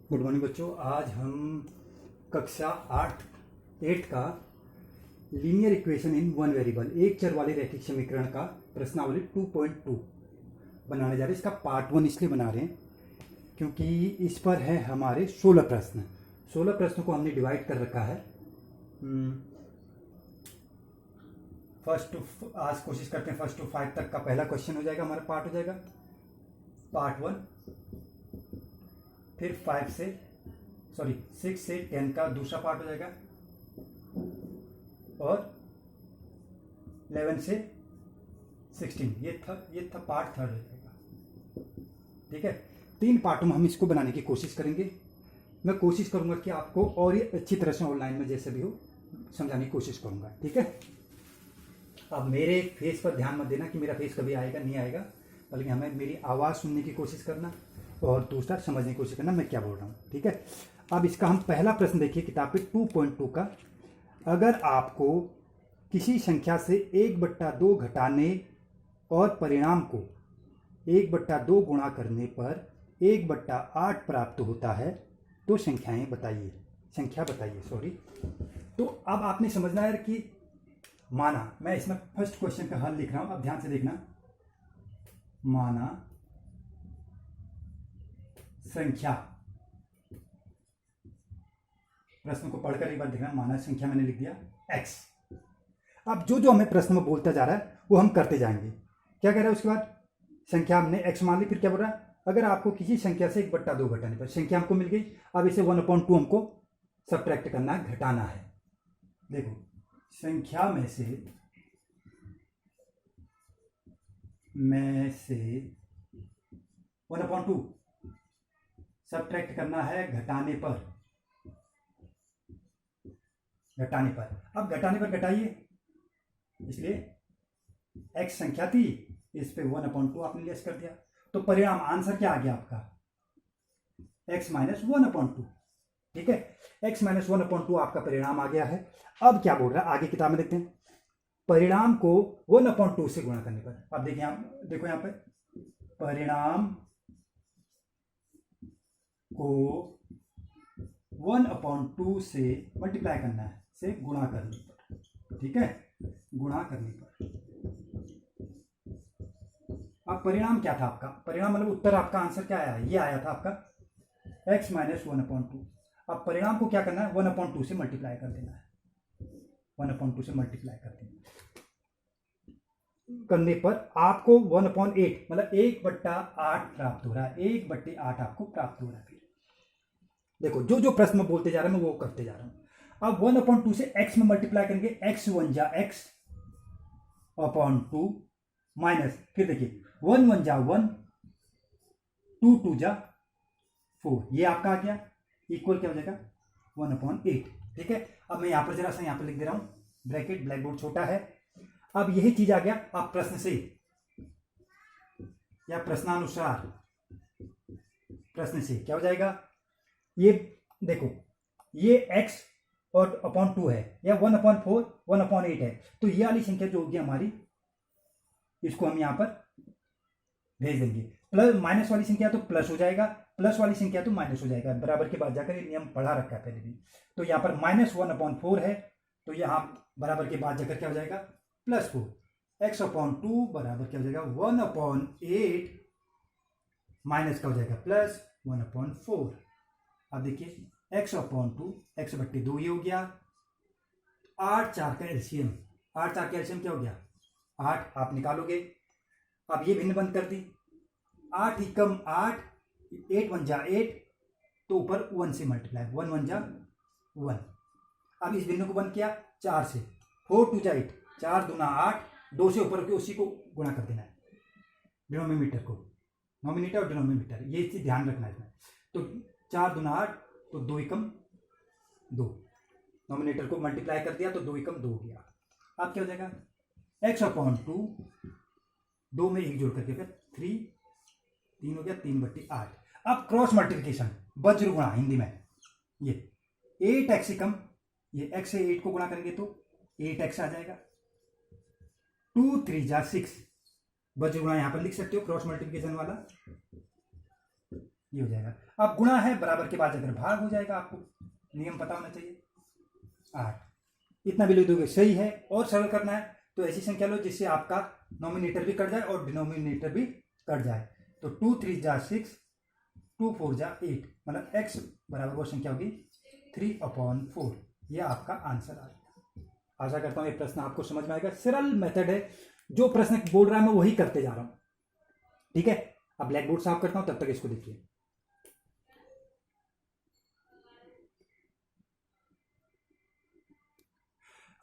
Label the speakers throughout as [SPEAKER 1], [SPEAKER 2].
[SPEAKER 1] Good morning बच्चों। आज हम कक्षा 8 का linear equation in one variable एक चर वाले रैखिक समीकरण का प्रश्नावली 2.2 बनाने जा रहे हैं। इसका पार्ट 1 इसलिए बना रहे हैं क्योंकि इस पर है हमारे 16 प्रश्न। 16 प्रश्नों को हमने डिवाइड कर रखा है। आज कोशिश करते हैं फर्स्ट टू 5 तक का पहला क्वेश्चन हो जाएगा, हमारा पार्ट हो जाएगा पार्ट 1। फिर 6 से 10 का दूसरा पार्ट हो जाएगा और 11 से 16 ये था पार्ट थर्ड हो जाएगा। ठीक है, 3 पार्टों में हम इसको बनाने की कोशिश करेंगे। मैं कोशिश करूंगा कि आपको और ये अच्छी तरह से ऑनलाइन में जैसे भी हो समझाने की कोशिश करूंगा। ठीक है, अब मेरे फेस पर ध्यान मत देना कि मेरा फेस कभी आएगा नहीं आएगा, बल्कि हमें मेरी आवाज़ सुनने की कोशिश करना और दूसरा समझने की कोशिश करना मैं क्या बोल रहा हूँ। ठीक है, अब इसका हम पहला प्रश्न देखिए किताब पे 2.2 का। अगर आपको किसी संख्या से 1/2 घटाने और परिणाम को 1/2 गुणा करने पर 1/8 प्राप्त होता है तो संख्या बताइए। तो अब आपने समझना है कि माना, मैं इसमें फर्स्ट क्वेश्चन का हल लिख रहा हूं, अब ध्यान से देखना। माना संख्या, प्रश्न को पढ़कर एक बार देखना। माना संख्या मैंने लिख दिया x। अब जो हमें प्रश्न में बोलता जा रहा है वो हम करते जाएंगे। क्या कह रहा है उसके बाद? संख्या हमने x मान ली, फिर क्या बोल रहा है? अगर आपको किसी संख्या से 1/2 घटाने पर, संख्या हमको मिल गई, अब इसे 1/2 हमको सब्ट्रैक्ट करना है, घटाना है। देखो, संख्या में से 1/2 सब्ट्रैक्ट करना है घटाने पर। अब घटाने पर घटाइए, इसलिए x संख्या थी, इस पे 1/2 आपने लेस कर दिया, तो परिणाम आंसर क्या आ गया आपका? x - 1/2। ठीक है, x - 1/2 आपका परिणाम आ गया है। अब क्या बोल रहा है आगे किताब में देखते हैं। परिणाम को 1/2 से गुणा करने पर, अब देखिए देखो यहां पे परिणाम को 1/2 से मल्टीप्लाई करना है, से गुणा करने पर। ठीक है, गुणा करने पर। अब परिणाम क्या था आपका? परिणाम मतलब उत्तर, आपका आंसर क्या आया? ये आया था आपका x - 1/2। अब परिणाम को क्या करना है? 1/2 से मल्टीप्लाई कर देना है। 1/2 से मल्टीप्लाई कर देना करने पर आपको 1/8 मतलब 1/8 प्राप्त हो रहा है। 1/8 आपको प्राप्त हो रहा है। फिर देखो, जो प्रश्न में बोलते जा रहा है मैं वो करते जा रहा हूं। अब 1/2 से x में मल्टीप्लाई करेंगे, x 1 जा x/2 माइनस, फिर देखिए 1 1 जा 1, 2 2 जा 4, ये आपका आ गया, इक्वल क्या हो जाएगा? 1/8। ठीक है, अब मैं यहां पर जरा सा यहां पर लिख दे रहा हूं, ब्रैकेट, ब्लैक बोर्ड छोटा है। अब यही चीज आ गया। आप प्रश्न से या प्रश्नानुसार, प्रश्न से क्या हो जाएगा? ये देखो, ये x और /2 है, या 1/4 1/8 है, तो ये वाली संख्या जो होगी हमारी, इसको हम यहां पर भेज देंगे। प्लस माइनस वाली संख्या तो प्लस हो जाएगा, प्लस वाली संख्या तो माइनस हो जाएगा। बराबर के बाद जाकर ये नियम पढ़ा रखा है पहले भी। तो यहां पर -1/4 है, तो यहां बराबर के बाद जाकर क्या हो जाएगा? +4। x/2 बराबर क्या हो जाएगा? 1/8 माइनस क्या हो जाएगा? +1/4। अब देखिए x/2, x/2 ये हो गया। 8 4 का एलसीएम, 8 4 का एलसीएम क्या हो गया? 8 आप निकालोगे। अब ये भिन्न बंद कर दी, 8 एकम 8, 8 1 जा 8, तो ऊपर 1 से मल्टीप्लाई, 1 1 जा 1। अब इस भिन्न को बंद किया 4 से, 4 2 जा 8, 4 दूना 8, 2 से ऊपर के उसी को गुणा कर देना है, डिनोमिनेटर को, नोमिनेटर और डिनोमिनेटर, ये चीज ध्यान रखना है इसमें। तो 4 दूना 8, तो 2 एकम 2, नोमिनेटर को मल्टीप्लाई कर दिया तो 2 एकम 2 हो गया। अब क्या हो जाएगा? x/2, 2 में 1 जोड़ करके फिर 3 हो गया, 3/8। अब क्रॉस मल्टीप्लिकेशन, वज्र गुणा हिंदी में, ये 8x एकम, ये x से 8 को गुणा करेंगे तो 8x आ जाएगा। 2 3 जा 6, वज्र गुणा यहां पर लिख सकते हो क्रॉस मल्टीप्लिकेशन वाला। ये हो जाएगा। अब गुणा है, बराबर के बाद अगर भाग हो जाएगा, आपको नियम पता होना चाहिए। 8 इतना वैल्यू दोगे सही है। और सरल करना है तो ऐसी संख्या लो जिससे आपका नॉमिनेटर भी कट जाए और डिनोमिनेटर भी कट जाए। तो 2 3 जा 6, 2 4 जा 8, मतलब x बराबर वो संख्या होगी 3/4। यह आपका आंसर आ गया। आशा करता हूं ये प्रश्न आपको समझ में आएगा। सरल मेथड है, जो प्रश्न बोल रहा है मैं वही करते जा रहा हूं। ठीक है, अब ब्लैक बोर्ड साफ करता हूं, तब तक इसको देखिए।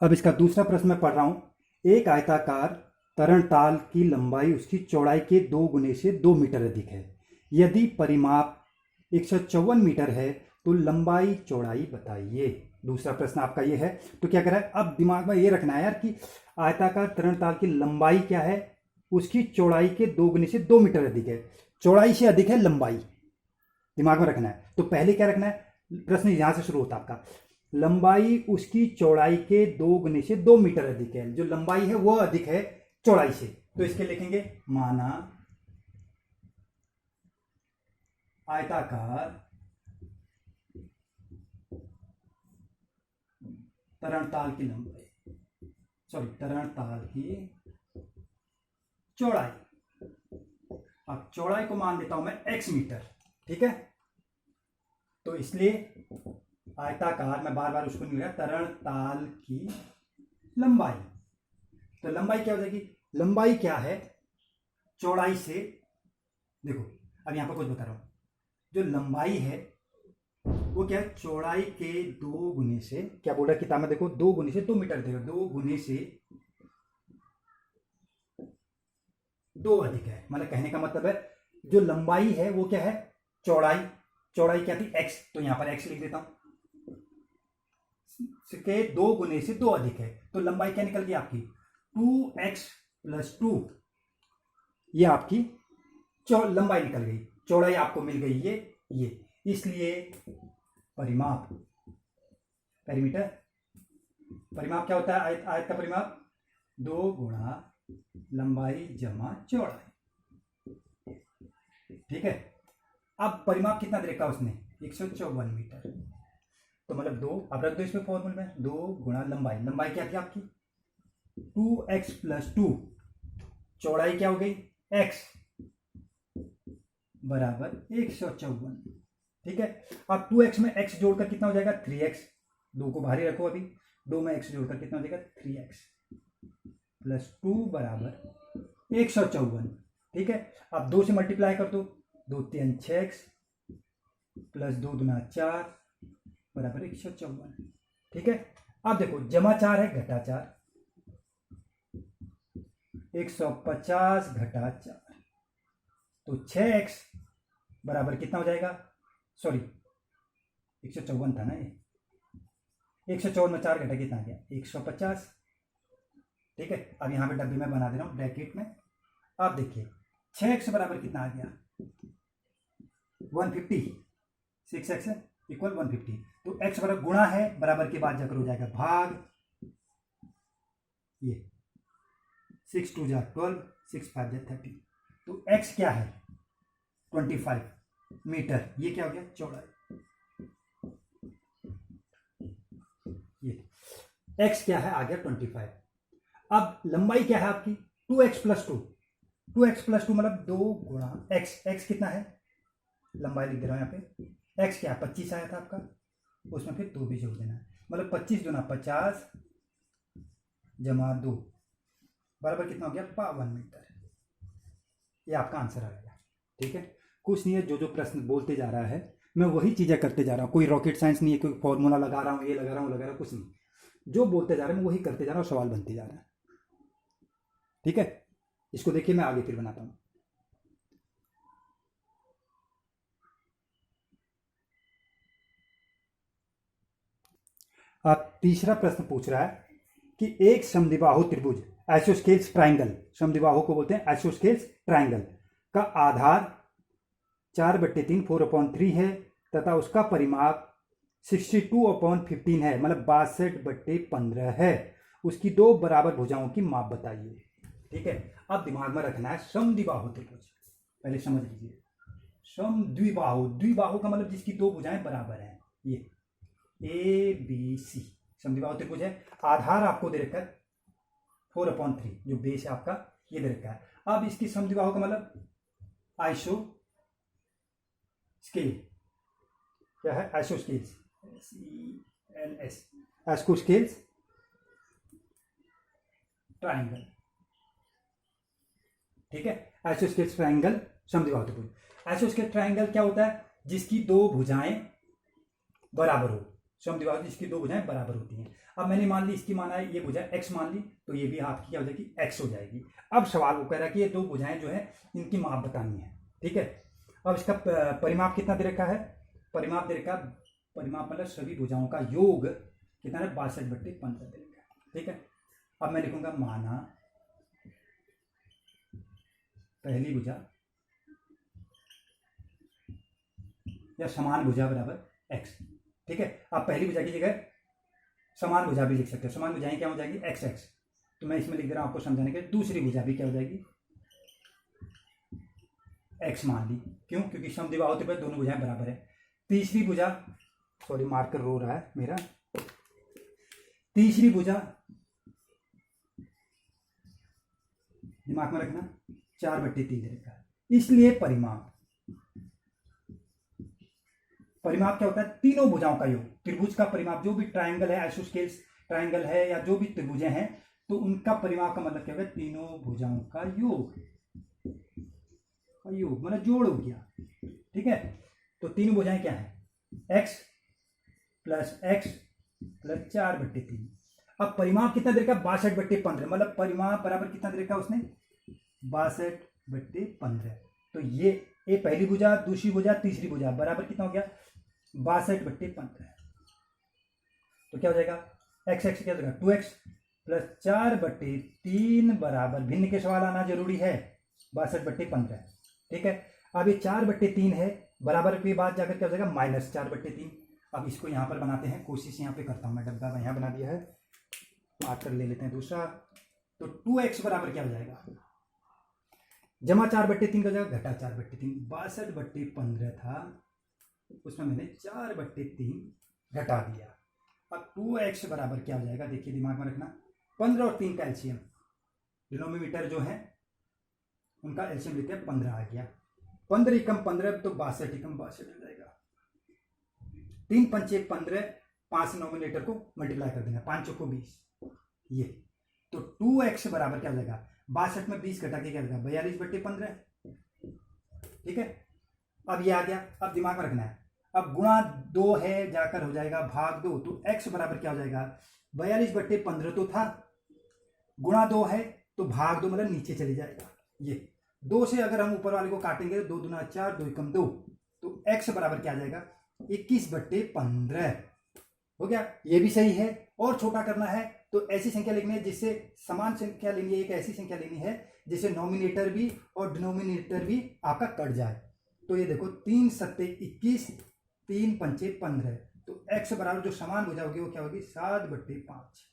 [SPEAKER 1] अब इसका दूसरा प्रश्न मैं पढ़ रहा हूं। एक आयताकार तरणताल की लंबाई उसकी चौड़ाई के 2 गुने से 2 मीटर अधिक है। यदि परिमाप 154 मीटर है तो लंबाई चौड़ाई बताइए। दूसरा प्रश्न आपका ये है। तो क्या करा है, अब दिमाग में ये रखना है यार कि आयताकार तरणताल की लंबाई क्या है, उसकी चौड़ाई के 2 गुने से 2 मीटर अधिक है। चौड़ाई से अधिक है लंबाई, दिमाग में रखना है। तो पहले क्या रखना है, प्रश्न यहां से शुरू होता है आपका। लंबाई उसकी चौड़ाई के 2 गुने से 2 मीटर अधिक है। जो लंबाई है वो अधिक है चौड़ाई से, तो इसके लिखेंगे माना आयताकार तरणताल की लंबाई, सॉरी तरणताल की चौड़ाई। अब चौड़ाई को मान लेता हूं मैं x मीटर। ठीक है, तो इसलिए आयताकार, मैं बार बार उसको नहीं लिखा, तरणताल की लंबाई। तो लंबाई क्या हो जाएगी, लंबाई क्या है चौड़ाई से। देखो अब यहां पर कुछ बता रहा हूं, जो लंबाई है वो क्या है, चौड़ाई के 2 गुने से, क्या बोल रहा है किताब में, देखो 2 गुने से 2 मीटर देगा, 2 गुने से 2 अधिक है। मतलब कहने का मतलब है जो लंबाई है वो क्या है, चौड़ाई। चौड़ाई क्या थी, x, तो यहां पर x लिख देता हूं, के 2 गुने से 2 अधिक है। तो लंबाई क्या निकल गई आपकी, 2x + 2, ये आपकी लंबाई निकल गई। चौड़ाई आपको मिल गई ये। इसलिए परिमाप, पेरीमीटर, परिमाप क्या होता है, आयत का परिमाप 2 गुणा लंबाई जमा चौड़ाई। ठीक है, अब परिमाप कितना दे रखा उसने, 154 मीटर। तो मतलब 2, अब रख दो इसमें फॉर्मूले में, 2 गुणा लंबाई, लंबाई क्या थी आपकी 2x + 2, चौड़ाई क्या हो गई x बराबर 154। ठीक है, अब 2x में x जोड़कर कितना हो जाएगा 3x, 2 को बाहर ही रखो अभी, 2 में x जोड़कर कितना हो जाएगा 3x + 2 बराबर 154। ठीक है, अब 2 से मल्टीप्लाई कर दो, 2 3 6x + 2 दूना 4 बराबर 154। ठीक है, अब देखो जमा 4 है घटा 4, 150 घटा 4, तो 6x बराबर कितना हो जाएगा, सॉरी 154 था ना ये, 154 में 4 घटा कितना आ गया 150। ठीक है, अब यहां पे डब्बे में बना दे रहा हूं ब्रैकेट में। अब देखिए 6x बराबर कितना आ गया 150, 6x = 150। तो x बराबर गुणा है, बराबर के बाद जाकर हो जाएगा भाग, ये 6 2 जा 12, 6 5 जा 30। तो x क्या है 25 मीटर, ये क्या हो गया चौड़ाई। ये x क्या है आ गया 25। अब लंबाई क्या है आपकी 2x + 2, 2x + 2 मतलब 2 गुणा x, x कितना है, लंबाई लिख दे रहा हूं यहाँ पे, x क्या है 25 आया था आपका, उसमें फिर 2 भी जोड़ देना है, मतलब 25 दूना 50 जमा 2 बराबर कितना हो गया 52 मीटर। ये आपका आंसर आ गया। ठीक है, कुछ नहीं है, जो जो प्रश्न बोलते जा रहा है मैं वही चीजें करते जा रहा हूँ, कोई रॉकेट साइंस नहीं है, कोई फॉर्मूला लगा रहा हूँ, ये लगा रहा हूँ, लगा रहा हूँ, कुछ नहीं, जो बोलते जा रहे हैं मैं वही करते जा रहा हूँ, सवाल बनते जा रहा है। ठीक है, इसको देखिए मैं आगे फिर बनाता हूं। अब तीसरा प्रश्न पूछ रहा है कि एक समद्विबाहु त्रिभुज, आइसोस्केल्स ट्राइंगल, समद्विबाहु को बोलते हैं आइसोस्केल्स ट्राइंगल, का आधार 4/3 4/3 है तथा उसका परिमाप 62/15 है, मतलब 62/15 है। उसकी 2 बराबर भुजाओं की माप बताइए। ठीक है, अब दिमाग में रखना है समद्विबाहु त्रिभुज, पहले समझ लीजिए। समद्विबाहु, द्विबाहु का मतलब जिसकी दो भुजाएं बराबर हैं, ये ए बी सी समद्विबाहु त्रिभुज है। आधार आपको दे रखा है 4/3, जो बेस है आपका ये दे रखा है। अब इसकी समद्विबाहु का मतलब आइसो स्केल, क्या है iso scales, SELS, iso scales triangle, ठीक है। आइसो स्केल्स ट्राइंगल समद्विबाहु त्रिभुज। आइसो स्केल ट्राइंगल क्या होता है, जिसकी दो भुजाएं बराबर हो, समद्विबाहु जिसकी दो भुजाएं बराबर होती हैं। अब मैंने मान ली इसकी माना है ये भुजा x मान ली, तो ये भी आपकी क्या हो जाएगी x हो जाएगी। अब सवाल वो कह रहा है कि ये दो भुजाएं जो है इनकी माप बतानी है, ठीक है। अब इसका परिमाप कितना दे रखा है, परिमाप दे रखा, परिमाप मतलब सभी भुजाओं का योग कितना है 62/15 दे रखा है, ठीक है। अब मैं लिखूंगा माना पहली भुजा या समान भुजा बराबर x, ठीक है। आप पहली भुजा की जगह समान भुजा भी लिख सकते हो, समान भुजाएं क्या हो जाएगी x, तो मैं इसमें लिख दे रहा हूं आपको समझाने के लिए। दूसरी भुजा भी क्या हो जाएगी x मान ली, क्यों, क्योंकि समद्विबाहु त्रिभुज दोनों भुजाएं बराबर है। तीसरी भुजा, सॉरी मार्कर रो रहा है मेरा, तीसरी भुजा दिमाग में रखना 4/3 दे रखा है, इसलिए परिमाप, परिमाप क्या होता है तीनों भुजाओं का योग, त्रिभुज का परिमाप, जो भी ट्रायंगल है आइसोस्केल्स ट्रायंगल है या जो भी त्रिभुजें हैं, तो उनका परिमाप का मतलब क्या होगा तीनों भुजाओं का योग, योग मतलब जोड़ हो गया, ठीक है। तो तीनों भुजाएं क्या है x प्लस x प्लस 4/3। अब परिमाप कितना दे रखा 62/15, मतलब परिमाप बराबर कितना दे रखा उसने 62/15। तो ये पहली भुजा, दूसरी भुजा, तीसरी भुजा बराबर कितना हो गया 62/15। तो क्या हो जाएगा x क्या हो जाएगा 2x प्लस 4/3 बराबर, भिन्न के सवाल आना जरूरी है 62/15, ठीक है। अब ये 4/3 है, बराबर के बाद जाकर क्या हो जाएगा -4/3। अब इसको यहां पर बनाते हैं, कोशिश यहां पे करता हूं मैं, डब्बा यहां बना दिया है, मार्कर ले लेते हैं दूसरा। तो 2x बराबर क्या हो जाएगा जमा 4/3 का जगह घटा 4/3, 62/15 था उसमें मैंने 4/3 घटा दिया। अब 2x बराबर क्या हो जाएगा, देखिए दिमाग में रखना, 15 और 3 का एलसीएम, डिनोमिनेटर जो है उनका एलसीएम लेते हैं 15 आ गया, 15 एकम 15 तो 62 एकम 62 हो जाएगा, 3 पंचे 15, 5 नोमिनेटर को मल्टीप्लाई कर देना, 5 चौको 20, ये तो 2x बराबर क्या हो जाएगा 62 में 20 घटा के क्या होगा 42/15, ठीक है। अब ये आ गया, अब दिमाग में रखना है, अब गुणा 2 है जाकर हो जाएगा भाग 2, तो x बराबर क्या हो जाएगा 42/15 तो था, गुणा 2 है तो भाग 2 मतलब नीचे चले जाएगा, ये 2 से अगर हम ऊपर वाले को काटेंगे 2 दूना 4, 2 एकम 2, तो x बराबर क्या आ जाएगा 21/15 हो गया। ये भी सही है, और छोटा करना है तो ऐसी संख्या लिखनी है जिससे समान संख्या लेनी है, एक ऐसी संख्या लेनी है जिससे नॉमिनेटर भी और डिनोमिनेटर भी आपका कट जाए। तो ये देखो 3 सत्ते 21, 3 पंचे 15, तो x बराबर जो समान भुजा होगी वो क्या होगी 7/5,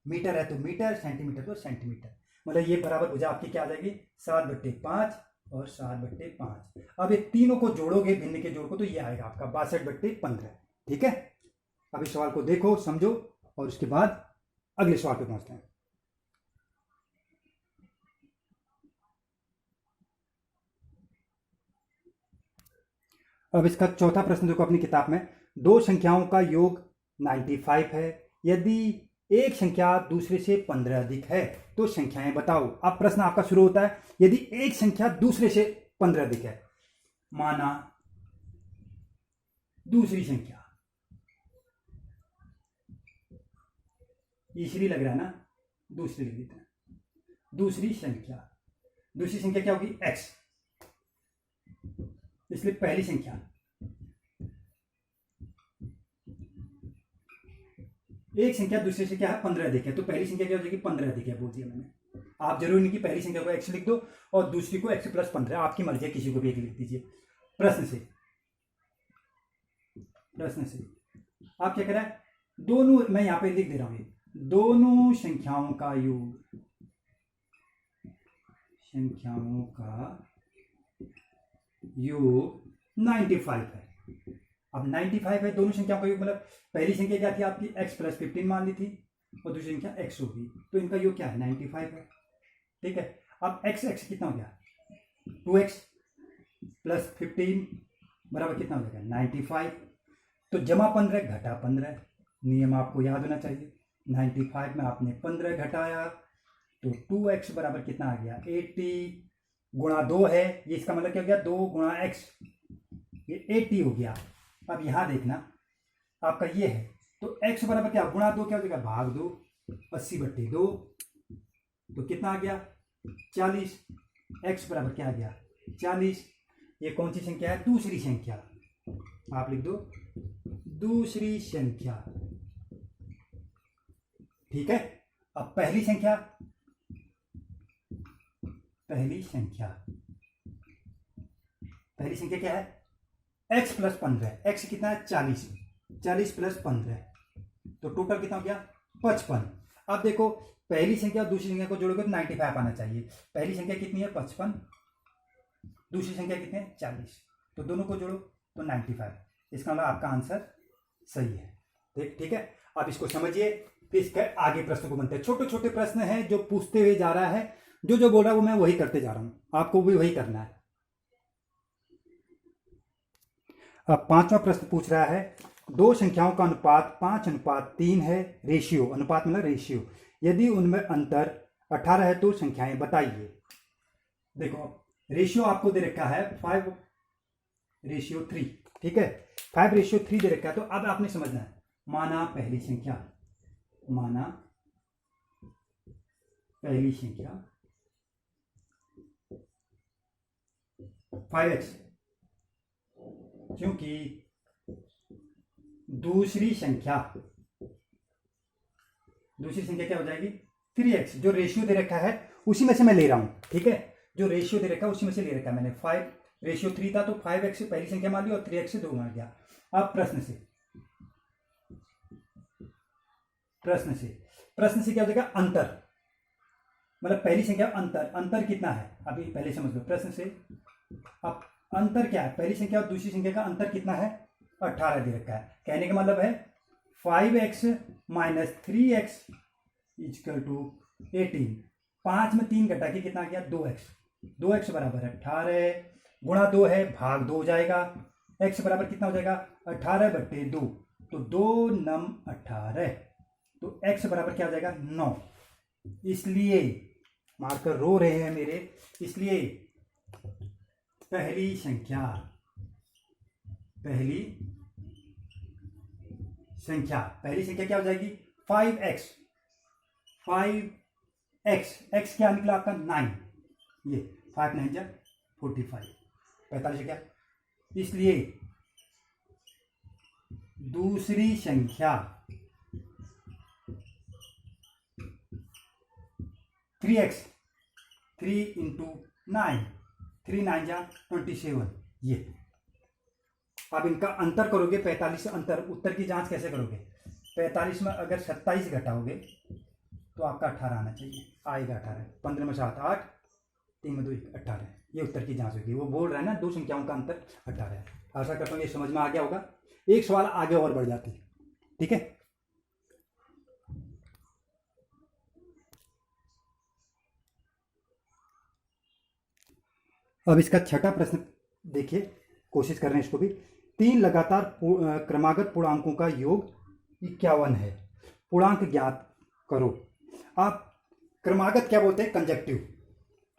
[SPEAKER 1] मीटर है तो मीटर, सेंटीमीटर तो सेंटीमीटर, मतलब ये बराबर भुजा आपकी क्या आ जाएगी 7/5 और 7/5। अब ये तीनों को जोड़ोगे भिन्न के जोड़ को, तो ये आएगा आपका 62/15, ठीक है। अब इस सवाल को देखो समझो और उसके बाद अगले सवाल पे पहुंचते हैं। अब इसका चौथा प्रश्न देखो अपनी किताब में, दो संख्याओं का योग 95 है, यदि एक संख्या दूसरे से 15 अधिक है तो संख्याएं बताओ। अब प्रश्न आपका शुरू होता है, यदि एक संख्या दूसरे से 15 अधिक है, माना दूसरी संख्या, तीसरी लग रहा है ना, दूसरी लिख देते हैं, दूसरी संख्या क्या होगी x, इसलिए पहली संख्या, एक संख्या दूसरे से क्या है 15 अधिक है, तो पहली संख्या क्या हो जाएगी 15 अधिक है, बोल दिया मैंने। आप जरूरी नहीं कि पहली संख्या को x लिख दो और दूसरी को x + 15, आपकी मर्जी है, किसी को भी एक लिख दीजिए। प्रश्न से आप क्या कह रहा है, दोनों, मैं यहां पे लिख दे रहा हूं, दोनों संख्याओं का योग, संख्याओं का योग 95 है। अब 95 है, दोनों संख्याओं का योग, मतलब पहली संख्या क्या थी आपकी, x प्लस 15 मान ली थी, और दूसरी संख्या x होगी, तो इनका योग क्या है, 95 है। ठीक है, अब x कितना हो गया, 2x प्लस 15 बराबर कितना हो जाएगा, 95। तो जमा 15 घटा 15, नियम आपको याद होना चाहिए। 95 में आपने 15 घटाया तो 2x बराबर कितना आ गया, 80 गुणा 2 है, ये इसका मतलब क्या हो गया, 2 गुणा x, ये 80 हो गया। अब यहां देखना आपका ये है, तो x बराबर क्या, गुणा 2 क्या हो जाएगा, भाग 2, 80/2, तो कितना आ गया, 40। x बराबर क्या आ गया, 40। ये कौन सी संख्या है, दूसरी संख्या, आप लिख दो दूसरी संख्या। ठीक है, अब पहली संख्या, पहली संख्या क्या है, x प्लस 15, x कितना है, 40, 40 प्लस 15, तो टोटल कितना हो गया, 55। अब देखो पहली संख्या और दूसरी संख्या को जोड़ोगे तो 95 आना चाहिए। पहली संख्या कितनी है, 55, दूसरी संख्या कितनी है, 40, तो दोनों को जोड़ो तो 95। इसका मतलब आपका आंसर सही है। ठीक है, अब इसको समझिए, फिर इसके आगे प्रश्न को बनते हैं। छोटे छोटे प्रश्न हैं जो पूछते हुए जा रहा है, जो बोल रहा है वो मैं वही करते जा रहा हूं, आपको भी वही करना है। अब 5वां प्रश्न पूछ रहा है, दो संख्याओं का अनुपात 5:3 है, रेशियो, अनुपात मतलब रेशियो, यदि उनमें अंतर 18 है तो संख्याएं बताइए। देखो रेशियो आपको दे रखा है 5:3, ठीक है, 5:3 दे रखा है, तो अब आपने समझना है, माना पहली संख्या 5x, क्योंकि दूसरी संख्या क्या हो जाएगी, 3x, जो रेशियो दे रखा है उसी में से मैं ले रहा हूं। ठीक है, जो रेशियो दे रखा है उसी में से ले रखा है मैंने, 5:3 था तो 5x से पहली संख्या मान ली और 3x से 2 मान गया। अब प्रश्न से क्या हो जाएगा, अंतर, मतलब पहली संख्या अंतर कितना है, अभी पहले समझ लो प्रश्न से। अब अंतर क्या है, पहली संख्या और दूसरी संख्या का अंतर कितना है, 18 दे रखा है। कहने का मतलब है 5x - 3x = 18। 5 में 3 घटा के कितना आ गया, 2x बराबर 18, गुणा 2 है, भाग 2 हो जाएगा, x बराबर कितना हो जाएगा, 18/2, तो 2 × 9 = 18, तो x बराबर क्या हो जाएगा, 9। इसलिए मार्कर रो रहे हैं मेरे, इसलिए पहली संख्या क्या हो जाएगी, 5x, x क्या निकला आपका, 9, ये 5 × 9 = 45, 45 क्या, इसलिए दूसरी संख्या 3x, 3 × 9, 3 × 9 = 27। ये अब इनका अंतर करोगे 45 से, उत्तर की जांच कैसे करोगे, 45 में अगर 27 घटाओगे तो आपका 18 आना चाहिए, आएगा 18, 15 में 7 8, 3 में 2 18, ये उत्तर की जांच होगी। वो बोल रहा है ना, दो संख्याओं का अंतर 18 है। आशा करता हूँ ये समझ में आ गया होगा। एक सवाल आगे और बढ़ जाती है, ठीक है। अब इसका छठा प्रश्न देखिए, कोशिश कर रहे हैं इसको भी। 3 लगातार क्रमागत पूर्णांकों का योग 51 है, पूर्णांक ज्ञात करो। आप क्रमागत क्या बोलते हैं,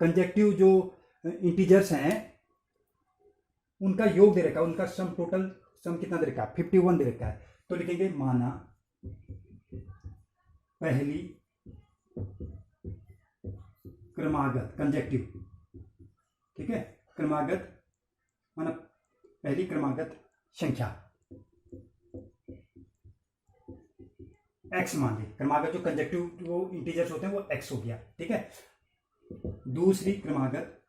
[SPEAKER 1] कंजेक्टिव जो इंटीजर्स हैं उनका योग दे रखा है, उनका सम, टोटल सम कितना दे रखा है, 51 दे रखा है। तो लिखेंगे माना पहली क्रमागत, कंजेक्टिव, ठीक है, क्रमागत माना पहली क्रमागत संख्या x मान ली, क्रमागत जो कंजेक्टिव जो इंटीजर्स होते हैं वो x हो गया, ठीक है। दूसरी क्रमागत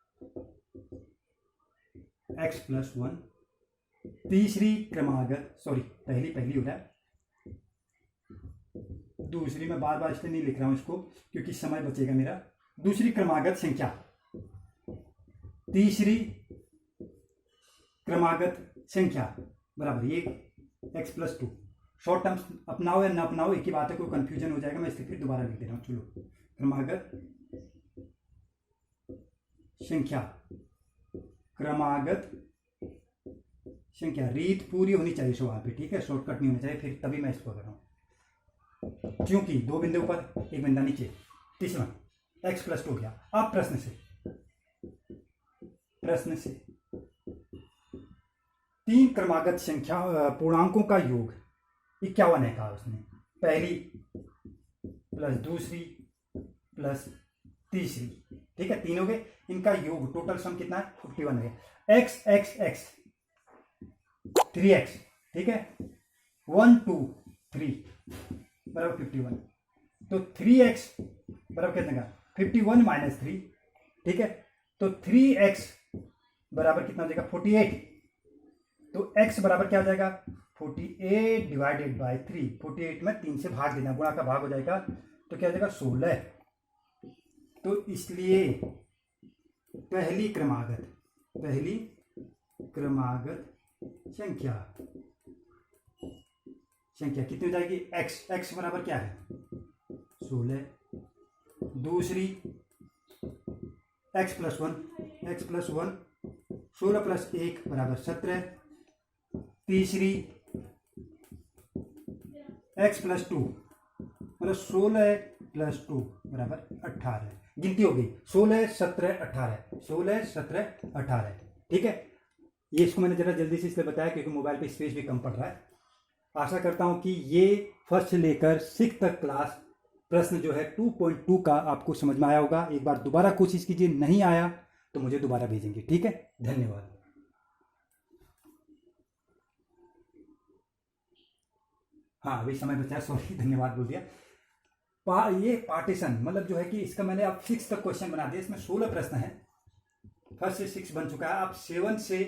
[SPEAKER 1] x + 1, तीसरी क्रमागत, सॉरी पहली हो रहा है, दूसरी मैं बार इसलिए नहीं लिख रहा हूं इसको क्योंकि समय बचेगा मेरा। दूसरी क्रमागत संख्या, तीसरी क्रमागत संख्या बराबर ये x प्लस 2। शॉर्ट टर्म्स अपनाओ या ना अपनाओ एक ही बात है, कोई कंफ्यूजन हो जाएगा, मैं इसलिए फिर दोबारा लिख दे रहा हूँ। चलो, क्रमागत संख्या, क्रमागत संख्या, रीत पूरी होनी चाहिए सवाल पे, ठीक है, शॉर्टकट नहीं होना चाहिए, फिर तभी मैं इसको कर रहा हूँ। क्योंकि 2 बिंदु ऊपर 1 बिंदा नीचे। तीसरा x प्लस 2 हो गया। अब प्रश्न से 3 क्रमागत संख्या पूर्णांकों का योग 51 है कहा उसने। पहली प्लस दूसरी प्लस तीसरी, ठीक है, 3 हो गए, इनका योग टोटल सम कितना है 51 है। x x x 3x, ठीक है, 1 2 3 बराबर 51। तो 3x बराबर कितने का 51 माइनस 3, ठीक है, तो 3x बराबर कितना हो जाएगा 48। तो x बराबर क्या हो जाएगा 48 डिवाइडेड बाय 3। 48 में 3 से भाग देना, गुणा का भाग हो जाएगा, तो क्या हो जाएगा 16। तो इसलिए पहली क्रमागत संख्या कितनी हो जाएगी x बराबर क्या है 16। दूसरी x प्लस 1 16 प्लस 1 बराबर 17। तीसरी x प्लस 2 मतलब 16 प्लस 2 बराबर 18। गिनती हो गई 16 17 18, ठीक है। ये इसको मैंने जरा जल्दी से इसलिए बताया क्योंकि मोबाइल पे स्पेस भी कम पड़ रहा है। आशा करता हूं कि ये फर्स्ट से लेकर 6 तक क्लास प्रश्न जो है 2.2 का आपको समझ में आया होगा। एक बार दोबारा कोशिश कीजिए, नहीं आया तो मुझे दोबारा भेजेंगे, ठीक है। धन्यवाद। हाँ अभी समय बचा, सॉरी, धन्यवाद बोल दिया। ये पार्टीशन मतलब जो है कि इसका मैंने अब 6 तक क्वेश्चन बना दिया। इसमें 16 प्रश्न है, फर्स्ट से 6 बन चुका है। अब 7 से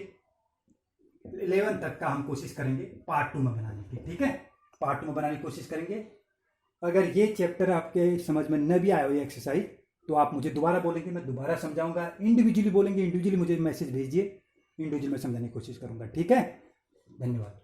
[SPEAKER 1] 11 तक का हम कोशिश करेंगे पार्ट 2 में बनाने की, ठीक है, पार्ट 2 में बनाने की कोशिश करेंगे। अगर ये चैप्टर आपके समझ में न भी आया हो ये एक्सरसाइज, तो आप मुझे दोबारा बोलेंगे, मैं दोबारा समझाऊंगा। इंडिविजुअली बोलेंगे, इंडिविजुअली मुझे मैसेज भेजिए, इंडिविजुअली मैं समझाने की कोशिश करूंगा, ठीक है। धन्यवाद।